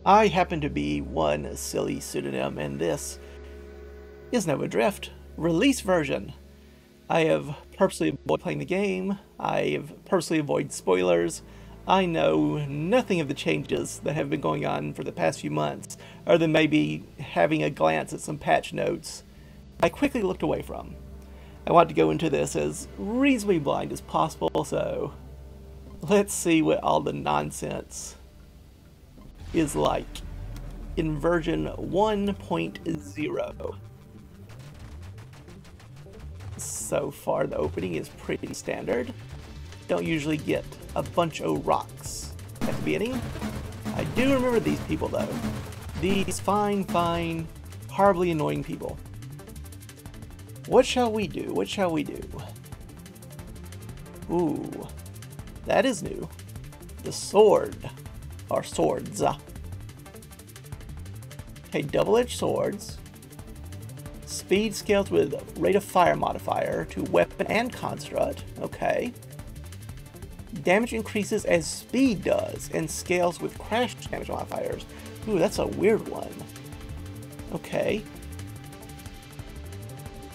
I happen to be one silly pseudonym, and this is Nova Drift release version. I have purposely avoided playing the game. I have purposely avoided spoilers. I know nothing of the changes that have been going on for the past few months, other than maybe having a glance at some patch notes I quickly looked away from. I want to go into this as reasonably blind as possible, so let's see what all the nonsense is like in version 1.0. So far the opening is pretty standard. Don't usually get a bunch of rocks at the beginning. I do remember these people though. These fine, horribly annoying people. What shall we do? What shall we do? Ooh, that is new. The sword. Or swords. Okay, double-edged swords. Speed scales with rate of fire modifier to weapon and construct. Okay. Damage increases as speed does and scales with crash damage modifiers. Ooh, that's a weird one. Okay.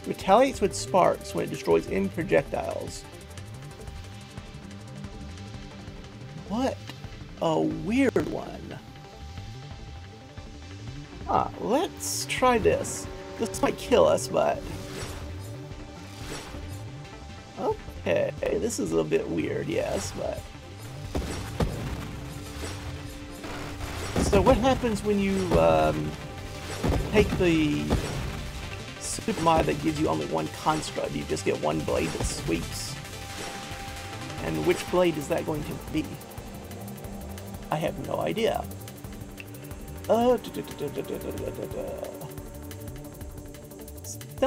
Retaliates with sparks when it destroys enemy projectiles. What a weird one. Let's try this. This might kill us, but... okay, this is a bit weird, yes, but... so what happens when you take the super mod that gives you only one construct? You just get one blade that sweeps. And which blade is that going to be? I have no idea. Don't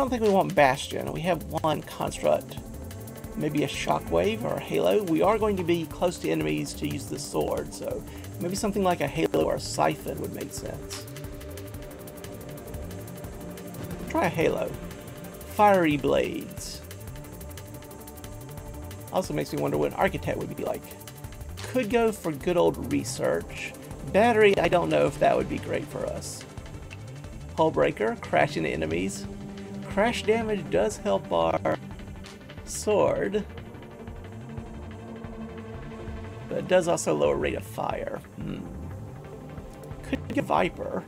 think we want Bastion. We have one construct. Maybe a Shockwave or a Halo. We are going to be close to enemies to use the sword, so maybe something like a Halo or a Siphon would make sense. Try a Halo. Fiery blades. Also makes me wonder what an Architect would be like. Could go for good old research. Battery, I don't know if that would be great for us. Hull breaker, crash into enemies. Crash damage does help our sword, but it does also lower rate of fire. Could get Viper.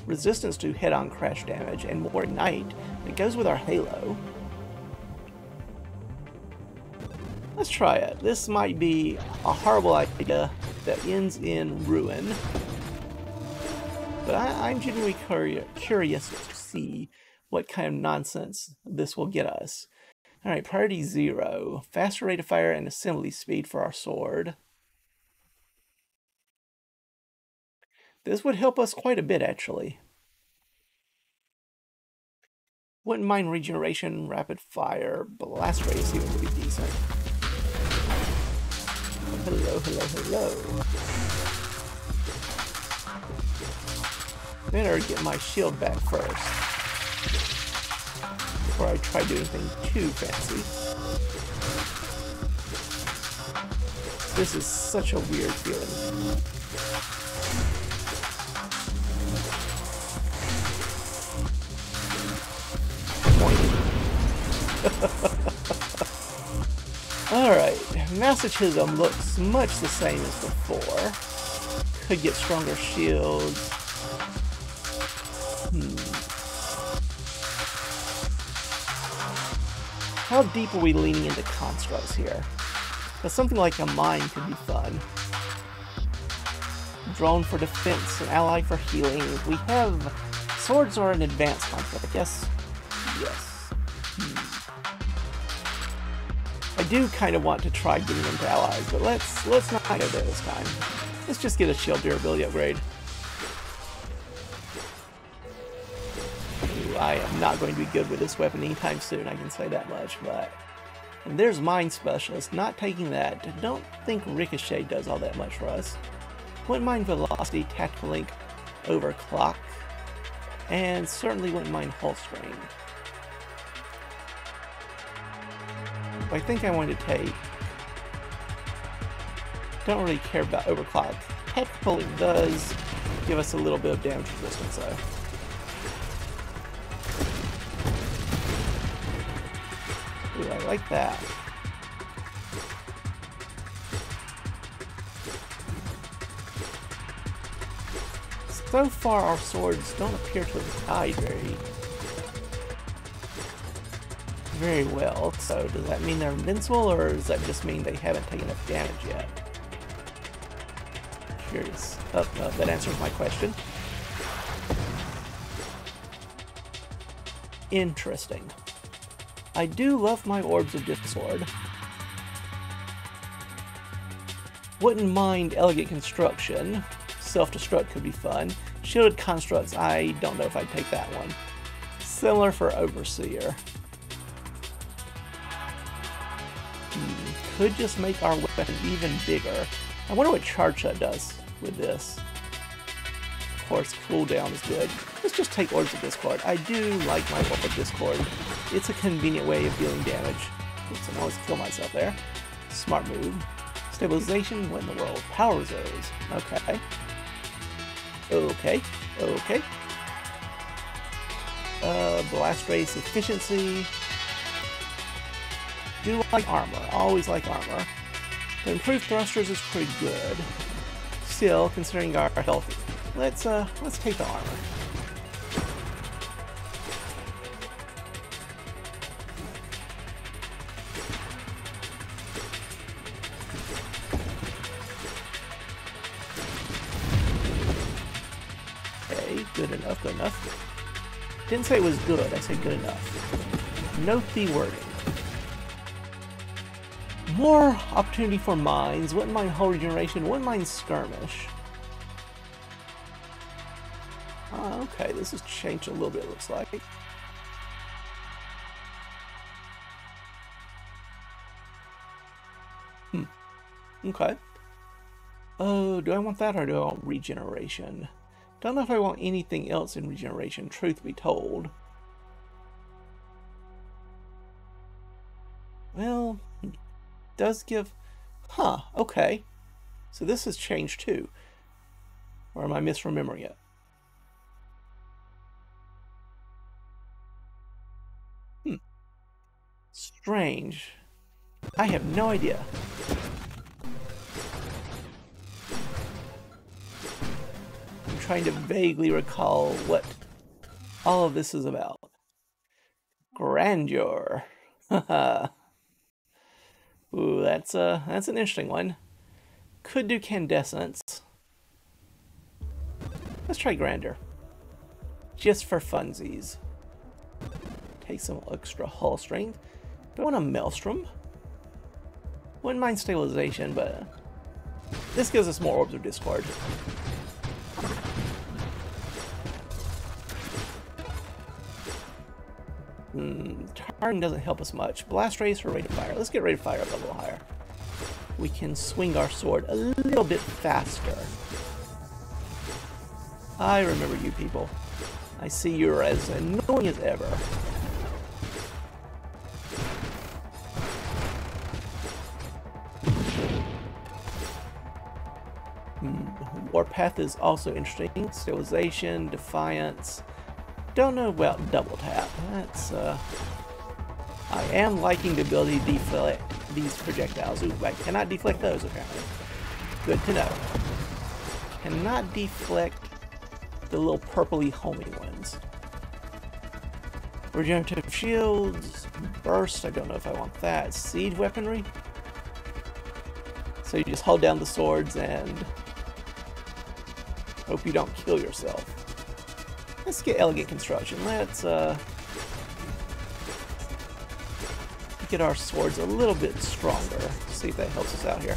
Resistance to head-on crash damage and more ignite. It goes with our Halo. Let's try it. This might be a horrible idea that ends in ruin. But I'm genuinely curious to see what kind of nonsense this will get us. Alright, priority 0. Faster rate of fire and assembly speed for our sword. This would help us quite a bit, actually. Wouldn't mind regeneration, rapid fire, blast radius even would be decent. Hello. Better get my shield back first before I try doing anything too fancy. This is such a weird feeling. Alright, Masochism looks much the same as before. Could get stronger shields. How deep are we leaning into constructs here? Because something like a mine could be fun. Drone for defense, an ally for healing. We have swords or an advanced construct. Yes. I do kind of want to try getting into allies, but let's not go there this time. Let's just get a shield durability upgrade. Ooh, I am not going to be good with this weapon anytime soon, I can say that much, but... and there's Mind Specialist, not taking that. Don't think Ricochet does all that much for us. Wouldn't mind Velocity, Tactical Link, Overclock, and certainly wouldn't mind Hull Strain. I think I want to take Don't really care about overclock. Head pulling does give us a little bit of damage resistance though. Ooh, I like that. So far, our swords don't appear to have died very well. So does that mean they're invincible, or does that just mean they haven't taken enough damage yet? Curious. Oh, no, that answers my question. Interesting. I do love my Orbs of Discord. Wouldn't mind Elegant Construction. Self-Destruct could be fun. Shielded Constructs, I don't know if I'd take that one. Similar for Overseer. Could just make our weapon even bigger. I wonder what Charge Shot does with this. Of course, cooldown is good. Let's just take Orbs of Discord. I do like my Orb of Discord. It's a convenient way of dealing damage. Oops, I always kill myself there. Smart move. Stabilization when the world. Power reserves. Okay. Okay. Okay. Blast Race efficiency. Do like armor. Always like armor. The improved thrusters is pretty good. Still, considering our health, let's take the armor. Okay, good enough, good enough. Didn't say it was good, I said good enough. Note the wording. More opportunity for mines, wouldn't mind hull regeneration, wouldn't mind skirmish. Okay, this has changed a little bit, it looks like. Okay. Oh, do I want that or do I want regeneration? Don't know if I want anything else in regeneration, truth be told. Well, does give... Huh, okay. So this has changed too. Or am I misremembering it? Strange. I have no idea. I'm trying to vaguely recall what all of this is about. Grandeur. Haha. Ooh, that's an interesting one. Could do Candescence. Let's try Grandeur. Just for funsies. Take some extra hull strength. Do I want a Maelstrom? Wouldn't mind Stabilization, but this gives us more Orbs of Discord. Targeting doesn't help us much. Blast Race or Rate of Fire? Let's get Rate of Fire up a little higher. We can swing our sword a little bit faster. I remember you people. I see you're as annoying as ever. Warpath is also interesting. Stabilization, Defiance. Don't know about Double Tap. That's, I am liking the ability to deflect these projectiles. Ooh, I cannot deflect those, apparently. Good to know. Cannot deflect the little purpley homing ones. Regenerative shields. Burst, I don't know if I want that. Siege weaponry. So you just hold down the swords and hope you don't kill yourself. Let's get Elegant Construction. Let's get our swords a little bit stronger. See if that helps us out here.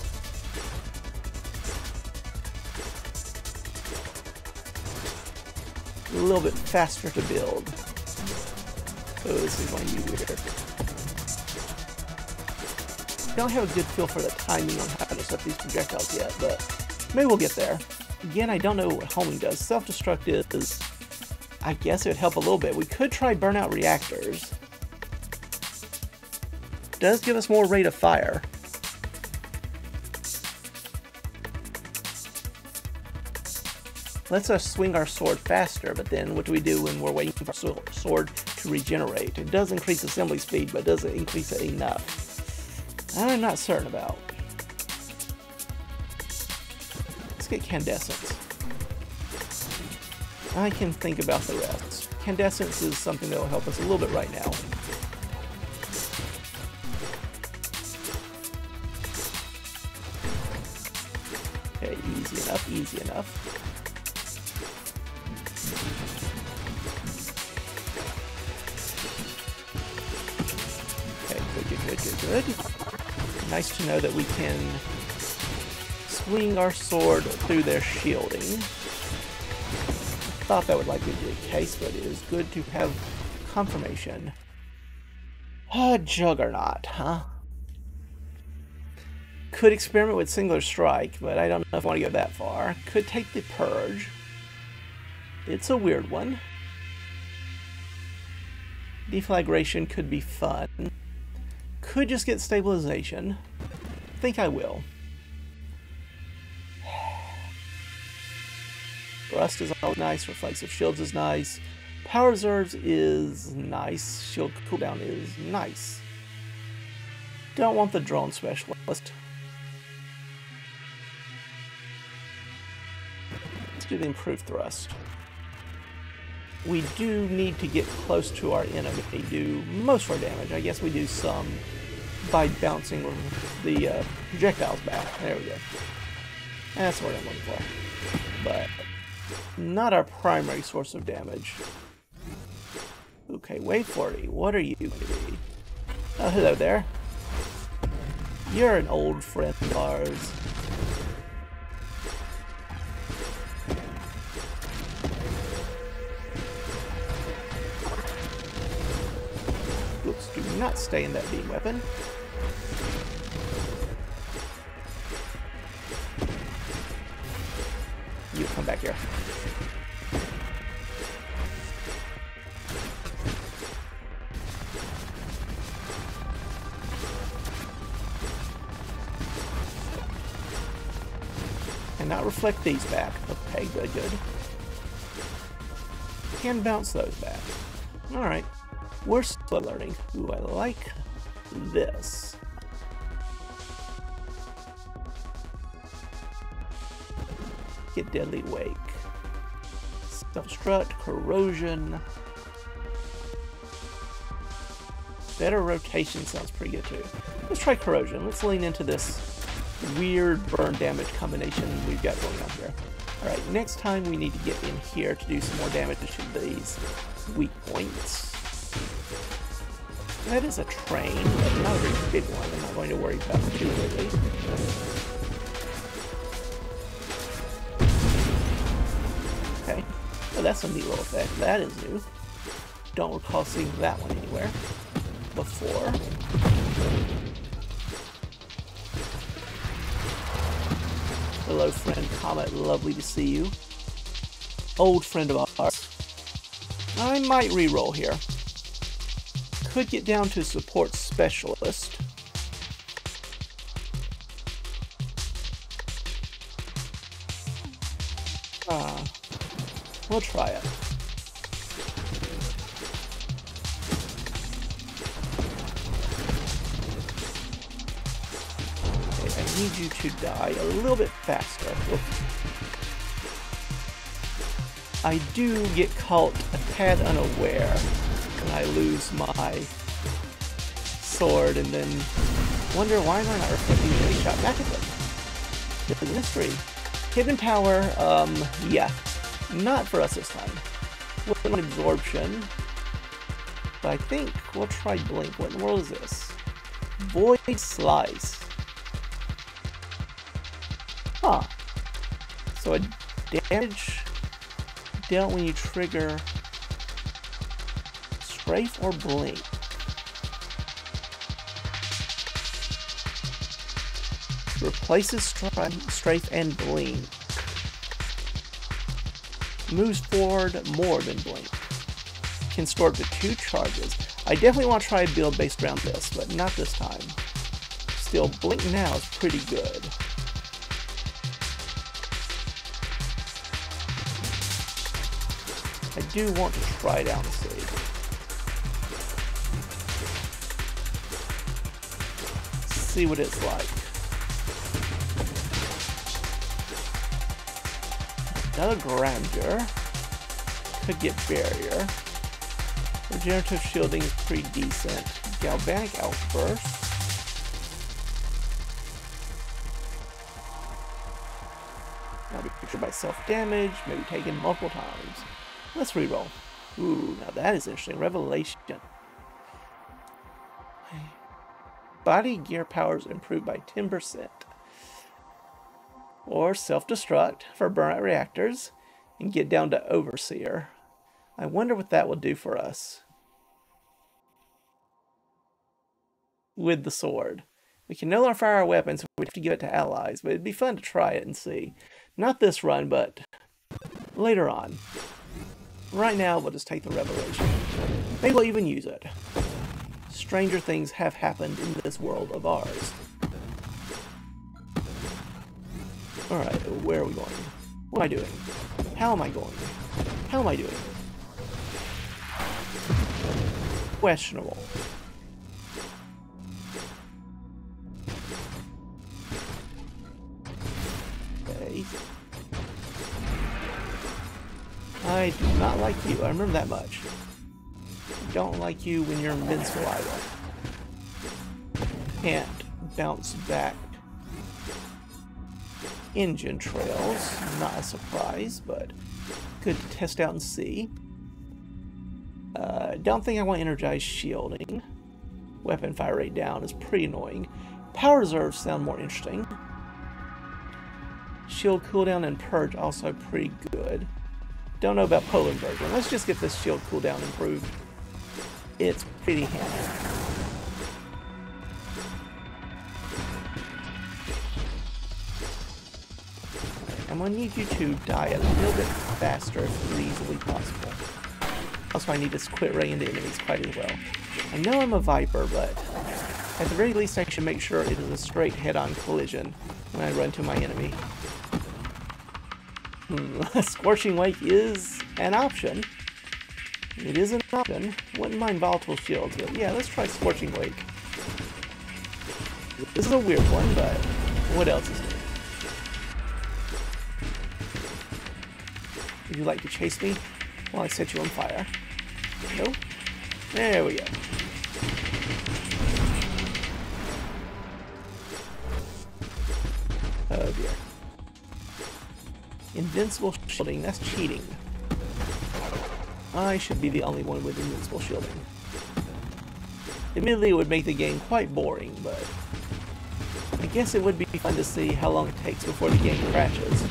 A little bit faster to build. Oh, this is going to be weird. Don't have a good feel for the timing on how to set these projectiles yet, but maybe we'll get there. Again, I don't know what homing does. Self-destruct is... I guess it would help a little bit. We could try burnout reactors. Does give us more rate of fire. lets us swing our sword faster, but then what do we do when we're waiting for our sword to regenerate? It does increase assembly speed, but does it increase it enough? I'm not certain about. Let's get Candescence. I can think about the rest. Candescence is something that will help us a little bit right now. Okay, easy enough, easy enough. Okay, good. Nice to know that we can swing our sword through their shielding. Thought that would likely be the case, but it is good to have confirmation. Juggernaut, huh? Could experiment with Singular Strike, but I don't know if I want to go that far. Could take the Purge. It's a weird one. Deflagration could be fun. Could just get Stabilization. I think I will. Thrust is always nice, Reflexive Shields is nice, Power Reserves is nice, Shield Cooldown is nice. Don't want the Drone Specialist. Let's do the Improved Thrust. We do need to get close to our enemy to do most of our damage. I guess we do some by bouncing the projectiles back. There we go. That's what I'm looking for. But not our primary source of damage. Okay, Wave 40. What are you going to be? Oh, hello there. You're an old friend of ours. Oops, do not stay in that beam weapon. You come back here. And not reflect these back. Okay, good. Can bounce those back. Alright. We're still learning. Ooh, I like this. Get Deadly Wake. Self-Destruct, Corrosion. Better Rotation sounds pretty good too. Let's try Corrosion. Let's lean into this weird burn damage combination we've got going on here. Alright, next time we need to get in here to do some more damage to these weak points. That is a train, but not a very big one. I'm not going to worry about it too really. Okay. Oh, that's a neat little effect. That is new. Don't recall seeing that one anywhere before. Hello, friend Comet. Lovely to see you. Old friend of ours. I might reroll here. Could get down to Support Specialist. We'll try it. Okay, I need you to die a little bit faster. I do get caught a tad unaware when I lose my sword and then wonder why am I not reflecting any shot back at them. It's a mystery. Hidden power, yeah. Not for us this time. With an absorption. But I think we'll try Blink. What in the world is this? Void Slice. Huh. So a damage dealt when you trigger Strafe or Blink. Replaces Strafe and Blink. Moves forward more than Blink. Can store up to 2 charges. I definitely want to try a build based around this, but not this time. Still, Blink now is pretty good. I do want to try it out and see. See what it's like. Another grandeur. Could get barrier. Regenerative shielding is pretty decent. Galvanic outburst. Now be pictured by self-damage, maybe taken multiple times. Let's reroll. Ooh, now that is interesting. Revelation. Body gear powers improved by 10%. Or self-destruct for burnout reactors and get down to Overseer. I wonder what that will do for us. With the sword. We can no longer fire our weapons, so we'd have to give it to allies, but it'd be fun to try it and see. Not this run, but later on. Right now, we'll just take the Revelation. Maybe we'll even use it. Stranger things have happened in this world of ours. Alright, where are we going? What am I doing? How am I going? How am I doing? Questionable. Okay. I do not like you. I remember that much. I don't like you when you're invincible either. Can't bounce back. Engine trails. Not a surprise, but good to test out and see. Don't think I want energized shielding. Weapon fire rate down is pretty annoying. Power reserves sound more interesting. Shield cooldown and purge also pretty good. Don't know about polar inversion. Let's just get this shield cooldown improved. It's pretty handy. I'm going to need you to die a little bit faster if reasonably possible. Also, I need to quit running into enemies quite as well. I know I'm a Viper, but at the very least I should make sure it is a straight head-on collision when I run to my enemy. Scorching Wake is an option. It is an option. Wouldn't mind volatile shields, but yeah, let's try Scorching Wake. This is a weird one, but what else is new? Would you like to chase me while I set you on fire? No? There we go. Oh dear. Invincible shielding, that's cheating. I should be the only one with invincible shielding. Admittedly, it would make the game quite boring, but I guess it would be fun to see how long it takes before the game crashes.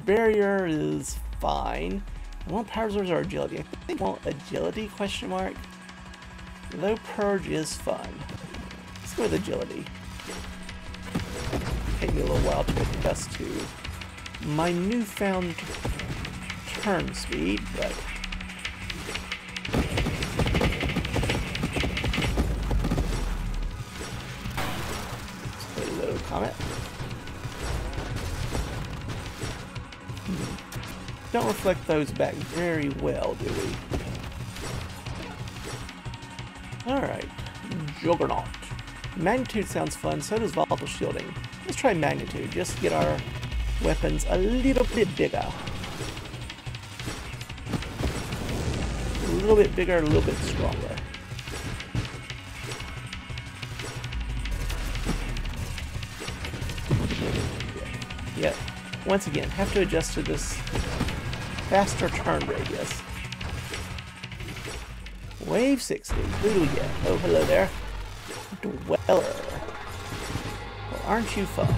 Barrier is fine. I want power reserves or agility. I think I want agility, question mark. Low purge is fun. Let's go with agility. Take me a little while to adjust to my newfound turn speed, but hello, Comet. Don't reflect those back very well, do we? Alright, Juggernaut. Magnitude sounds fun, so does volatile shielding. Let's try Magnitude, just to get our weapons a little bit bigger. A little bit bigger, a little bit stronger. Yep. Once again, have to adjust to this faster turn radius. Wave 60. Who do we get? Oh, hello there. Dweller. Well, aren't you fun?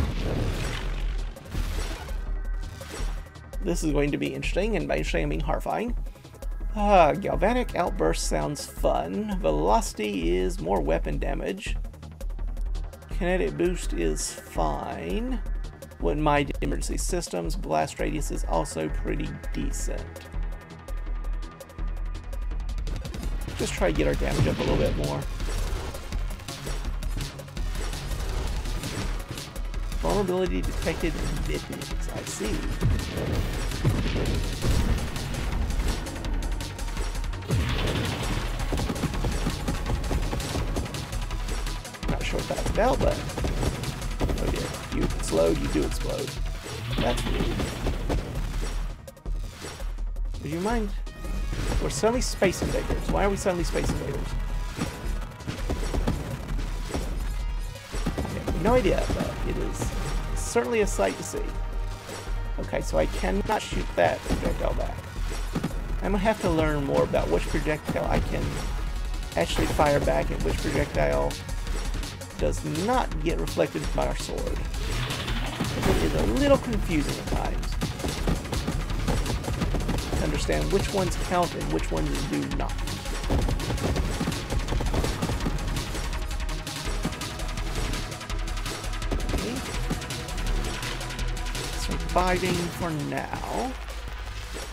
This is going to be interesting, and by interesting I mean horrifying. Galvanic Outburst sounds fun. Velocity is more weapon damage. Kinetic Boost is fine. Wouldn't mind emergency systems. Blast radius is also pretty decent. Just try to get our damage up a little bit more. Vulnerability detected in mid-mix. I see. Not sure what that's about, but oh dear. You explode, you do explode. That's weird. Would you mind? We're suddenly space invaders. Why are we suddenly space invaders? I have no idea, but it is certainly a sight to see. Okay, so I cannot shoot that projectile back. I'm gonna have to learn more about which projectile I can actually fire back and which projectile does not get reflected by our sword. It is a little confusing at times to understand which ones count and which ones do not. Okay. Surviving for now.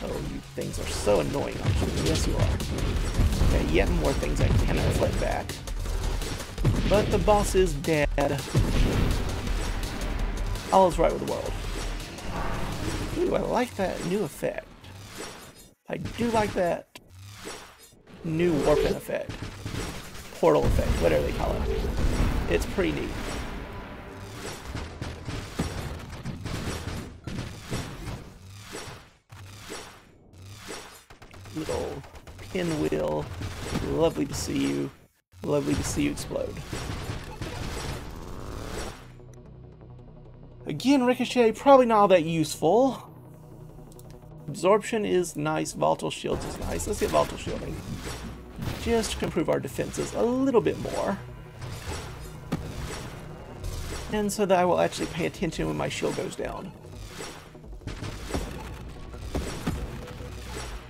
Oh, you things are so annoying, aren't you? Yes, you are. Okay, yet more things I cannot reflect back. But the boss is dead. All is right with the world. Ooh, I like that new effect. I do like that new warping effect. Portal effect, whatever they call it. It's pretty neat. Little pinwheel. Lovely to see you. Lovely to see you explode. Again, Ricochet, probably not all that useful. Absorption is nice. Volatile shields is nice. Let's get volatile shielding. Just to improve our defenses a little bit more. And so that I will actually pay attention when my shield goes down.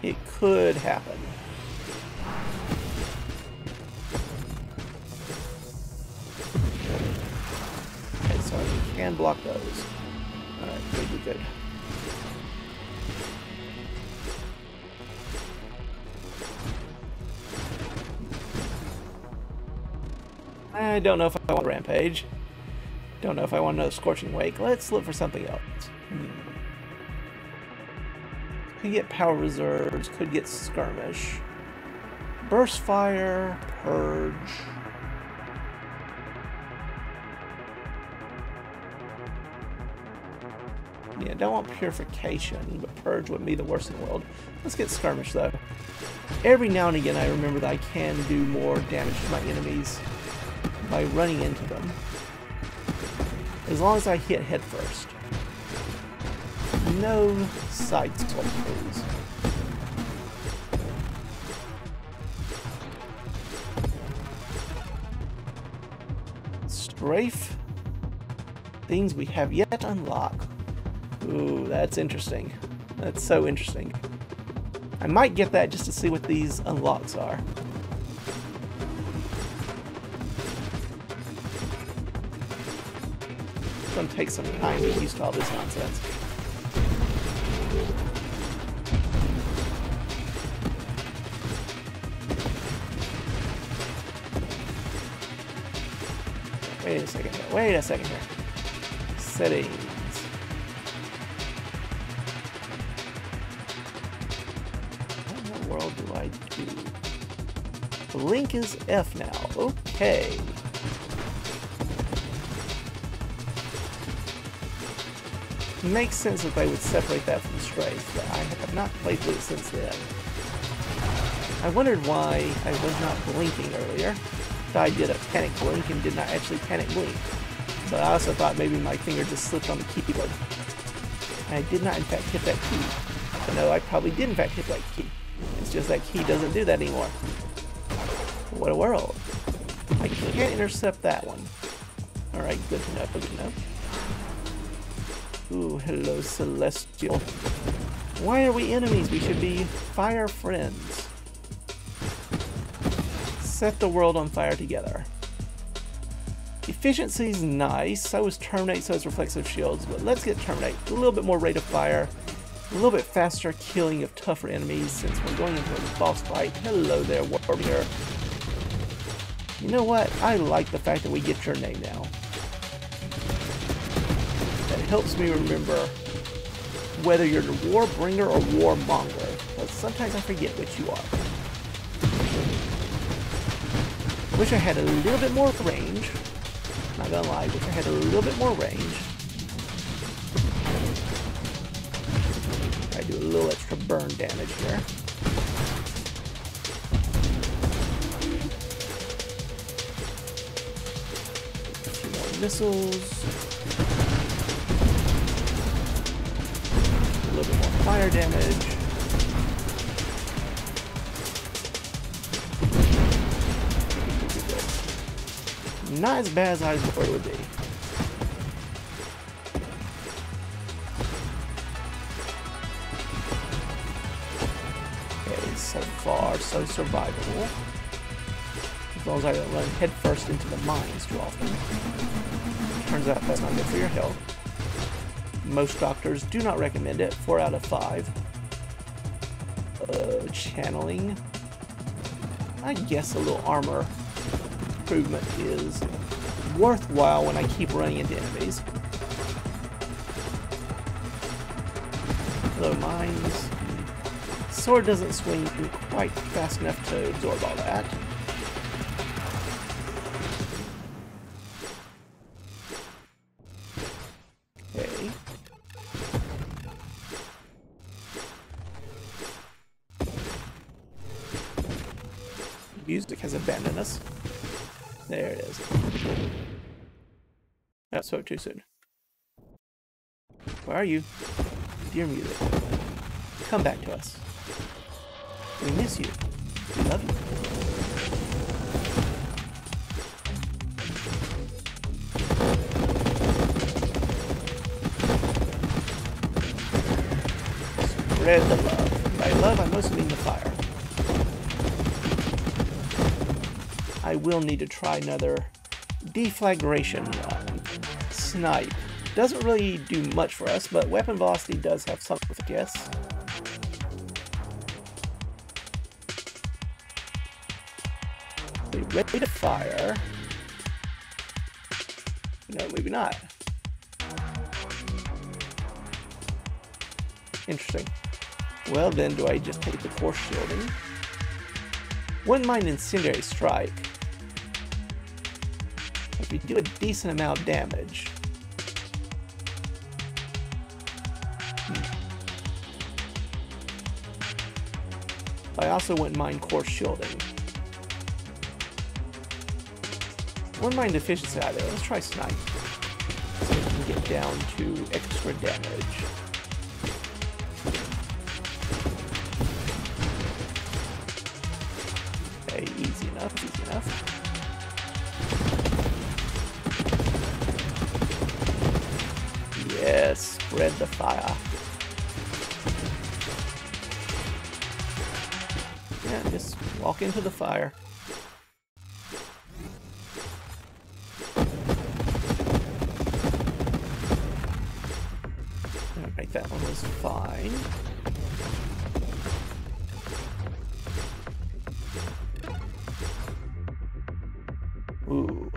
It could happen. Okay, so I can block those. Alright, pretty good. I don't know if I want a rampage. Don't know if I want another Scorching Wake. Let's look for something else. Could get power reserves, could get skirmish. Burst fire, purge. Yeah, don't want purification, but purge wouldn't be the worst in the world. Let's get skirmish though. Every now and again I remember that I can do more damage to my enemies by running into them. As long as I hit head first. No side swap, please. Strafe. Things we have yet to unlock. Ooh, that's interesting. That's so interesting. I might get that just to see what these unlocks are. It's gonna take some time to get used to all this nonsense. Wait a second here. Wait a second here. Settings. What in the world do I do? The link is F now. Okay. It makes sense that they would separate that from Strafe, but I have not played with it since then. I wondered why I was not blinking earlier. I did a panic blink and did not actually panic blink. But I also thought maybe my finger just slipped on the keyboard. And I did not in fact hit that key. So no, I probably did in fact hit that key. It's just that key doesn't do that anymore. What a world. I can't intercept that one. Alright, good to know, good to know. Ooh, hello Celestial. Why are we enemies? We should be fire friends. Set the world on fire together. Efficiency's nice, so is Terminate, so is Reflexive Shields, but let's get Terminate. A little bit more rate of fire, a little bit faster killing of tougher enemies since we're going into a boss fight. Hello there, Warrior. You know what? I like the fact that we get your name now. helps me remember whether you're the Warbringer or Warmonger, but sometimes I forget which you are. Wish I had a little bit more range. Not gonna lie, wish I had a little bit more range. I do a little extra burn damage here. A few more missiles. A little bit more fire damage. Not as bad as I thought it would be. Okay, so far, so survivable. As long as I don't run headfirst into the mines too often. Turns out that's not good for your health. Most doctors do not recommend it. 4 out of 5. Channeling. I guess a little armor improvement is worthwhile when I keep running into enemies. Hello, mines. Sword doesn't swing quite fast enough to absorb all that. Okay. Music has abandoned us. There it is. That spoke too soon. Where are you? Dear music. Come back to us. We miss you. We love you. Spread the love. By love, I mostly mean the fire. I will need to try another deflagration run. Snipe. Doesn't really do much for us, but weapon velocity does have something with it, yes. Ready to fire. No, maybe not. Interesting. Well then, do I just take the force shielding? Wouldn't mind incendiary strike. If we do a decent amount of damage. I also wouldn't mind course shielding. Wouldn't mind efficiency either. Let's try snipe. So we can get down to extra damage. Okay, easy enough, easy enough. Yes, spread the fire. Yeah, just walk into the fire. Alright, that one was fine. Ooh.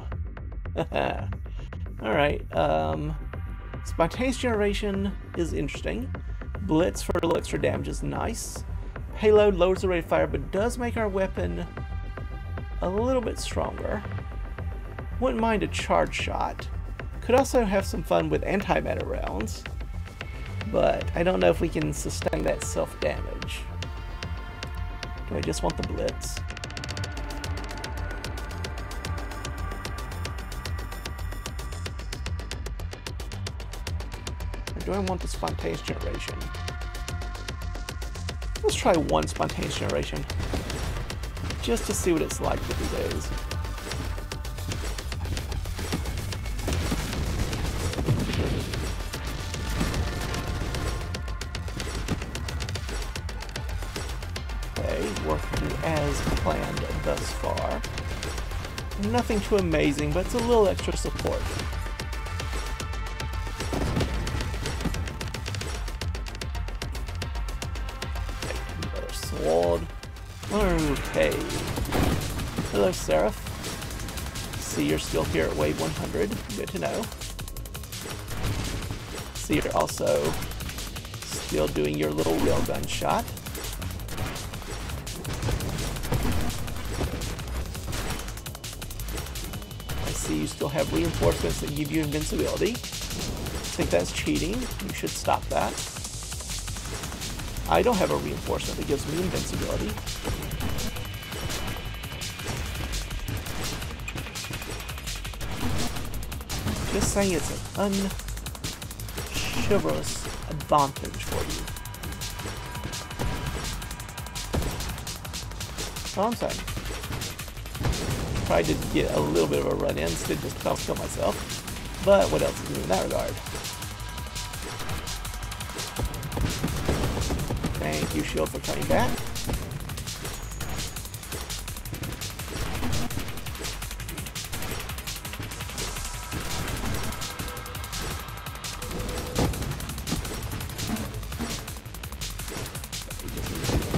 Alright, spontaneous generation is interesting. Blitz for a little extra damage is nice. Payload lowers the rate of fire, but does make our weapon a little bit stronger. Wouldn't mind a charge shot. Could also have some fun with antimatter rounds, but I don't know if we can sustain that self-damage. Do I just want the blitz? Or do I want the spontaneous generation? Let's try one spontaneous generation, just to see what it's like with these days. Okay, working as planned thus far. Nothing too amazing, but it's a little extra support. Sword. Okay. Hello, Seraph. See you're still here at wave 100. Good to know. So you're also still doing your little railgun shot. I see you still have reinforcements that give you invincibility. I think that's cheating. You should stop that. I don't have a reinforcement that gives me invincibility. Just saying it's an unchivalrous advantage for you. That's all I'm saying. Tried to get a little bit of a run in, instead of just kill myself. But what else is new in that regard? Thank you, shield, for coming back.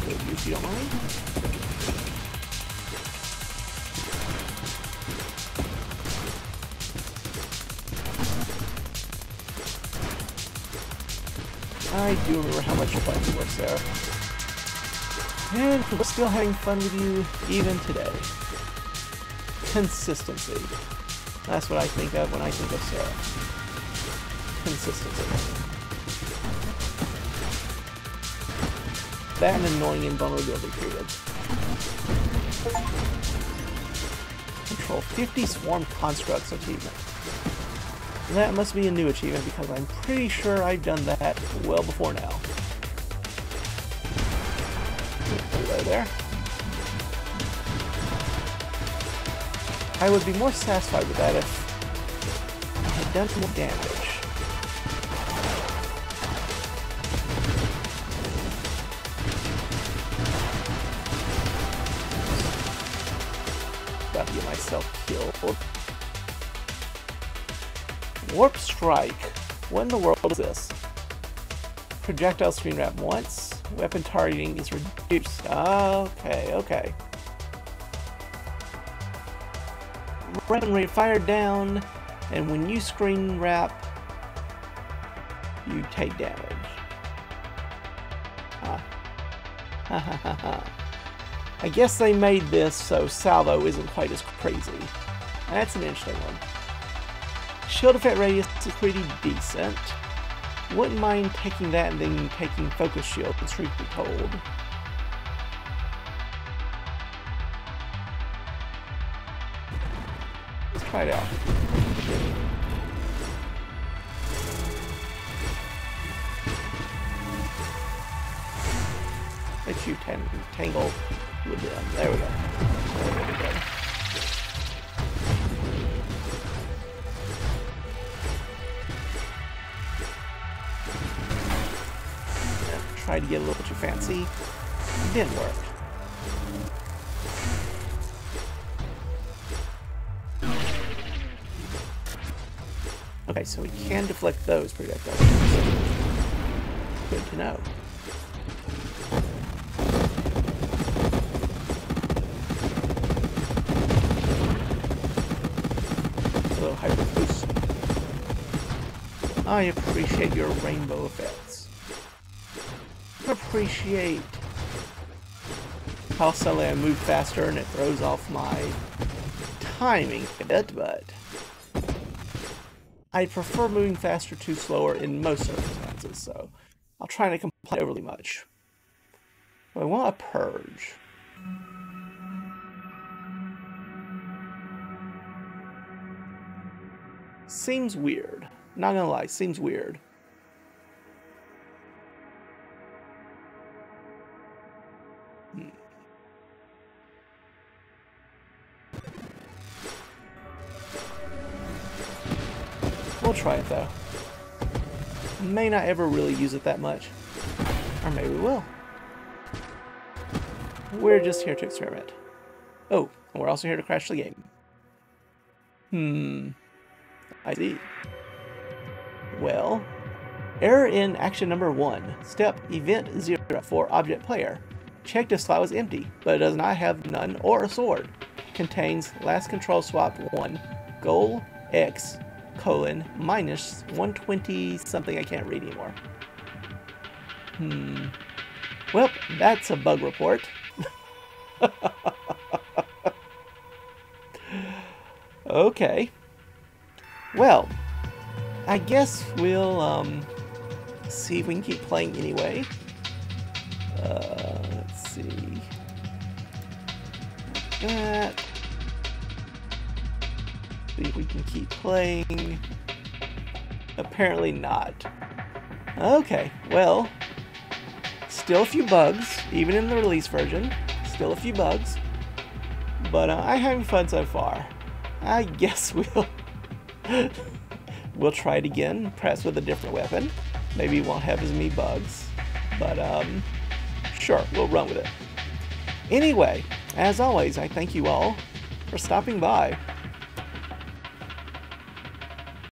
If you don't mind. I do remember how much fun it was there. And we're still having fun with you even today. Consistency. That's what I think of when I think of Sarah. Consistency. That and annoying invulnerability periods. Control 50 swarm constructs achievement. That must be a new achievement because I'm pretty sure I've done that well before now. Hello there. I would be more satisfied with that if I had done more damage. Got to get myself killed. Warp Strike. What in the world is this? Projectile screen wrap once. Weapon targeting is reduced. Okay. Weapon rate fired down, and when you screen wrap, you take damage. I guess they made this so salvo isn't quite as crazy. That's an interesting one. Shield effect radius is pretty decent. Wouldn't mind taking that and then taking focus shield, truth be told. Let's try it out. Let you tangle with them. There we go. There we go. Tried to get a little too fancy. It didn't work. Okay, so we can deflect those projectiles. Good to know. A little hyper boost. I appreciate your rainbow effects. Appreciate how suddenly I move faster and it throws off my timing a bit, but I prefer moving faster to slower in most circumstances, so I'll try not to complain overly much. But I want a purge. Seems weird. Not gonna lie, seems weird. We'll try it though. May not ever really use it that much. Or maybe we will. We're just here to experiment. Oh, and we're also here to crash the game. I see. Well, error in action number 1. Step event 0 for object player. Check this slot was empty, but it does not have none or a sword. Contains last control swap 1, goal X, minus 120 something I can't read anymore. Well, that's a bug report. Okay. Well, I guess we'll see if we can keep playing anyway. Let's see. That. See if we can keep playing. Apparently not. Okay, well, still a few bugs, even in the release version. Still a few bugs. But I'm having fun so far. I guess we'll try it again, perhaps with a different weapon. Maybe we won't have as many bugs. But sure, we'll run with it. Anyway, as always, I thank you all for stopping by.